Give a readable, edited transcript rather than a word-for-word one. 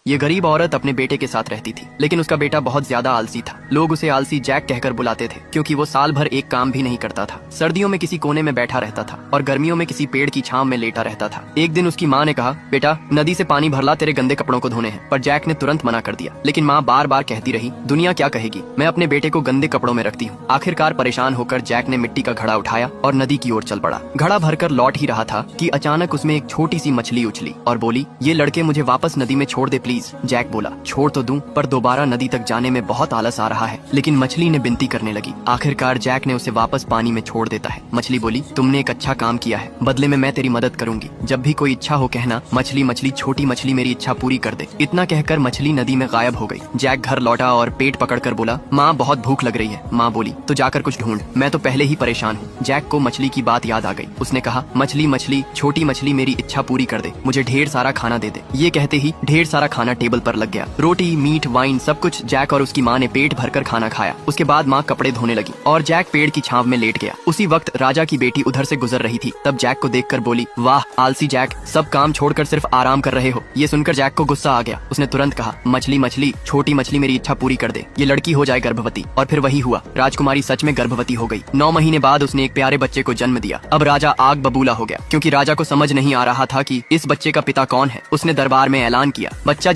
ये गरीब औरत अपने बेटे के साथ रहती थी, लेकिन उसका बेटा बहुत ज्यादा आलसी था। लोग उसे आलसी जैक कहकर बुलाते थे, क्योंकि वो साल भर एक काम भी नहीं करता था। सर्दियों में किसी कोने में बैठा रहता था और गर्मियों में किसी पेड़ की छांव में लेटा रहता था। एक दिन उसकी माँ ने कहा, बेटा नदी से पानी भर ला, तेरे गंदे कपड़ों को धोने हैं। पर जैक ने तुरंत मना कर दिया, लेकिन माँ बार बार कहती रही, दुनिया क्या कहेगी, मैं अपने बेटे को गंदे कपड़ों में रखती हूँ। आखिरकार परेशान होकर जैक ने मिट्टी का घड़ा उठाया और नदी की ओर चल पड़ा। घड़ा भरकर लौट ही रहा था कि अचानक उसमें एक छोटी सी मछली उछली और बोली, ये लड़के मुझे वापस नदी में छोड़ दे प्लीज। जैक बोला, छोड़ तो दूं, पर दोबारा नदी तक जाने में बहुत आलस आ रहा है। लेकिन मछली ने विनती करने लगी। आखिरकार जैक ने उसे वापस पानी में छोड़ देता है। मछली बोली, तुमने एक अच्छा काम किया है, बदले में मैं तेरी मदद करूंगी। जब भी कोई इच्छा हो कहना, मछली मछली छोटी मछली मेरी इच्छा पूरी कर दे। इतना कहकर मछली नदी में गायब हो गई। जैक घर लौटा और पेट पकड़कर बोला, माँ बहुत भूख लग रही है। माँ बोली, तो जाकर कुछ ढूंढ, मैं तो पहले ही परेशान हूँ। जैक को मछली की बात याद आ गई। उसने कहा, मछली मछली छोटी मछली मेरी इच्छा पूरी कर दे, मुझे ढेर सारा खाना दे दे। ये कहते ही ढेर सारा खाना टेबल पर लग गया। रोटी, मीट, वाइन सब कुछ जैक और उसकी माँ ने पेट भरकर खाना खाया। उसके बाद माँ कपड़े धोने लगी और जैक पेड़ की छांव में लेट गया। उसी वक्त राजा की बेटी उधर से गुजर रही थी। तब जैक को देखकर बोली, वाह आलसी जैक, सब काम छोड़कर सिर्फ आराम कर रहे हो। ये सुनकर जैक को गुस्सा आ गया। उसने तुरंत कहा, मछली मछली छोटी मछली मेरी इच्छा पूरी कर दे, ये लड़की हो जाए गर्भवती। और फिर वही हुआ, राजकुमारी सच में गर्भवती हो गई। 9 महीने बाद उसने एक प्यारे बच्चे को जन्म दिया। अब राजा आग बबूला हो गया, क्योंकि राजा को समझ नहीं आ रहा था कि इस बच्चे का पिता कौन है। उसने दरबार में ऐलान किया, बच्चा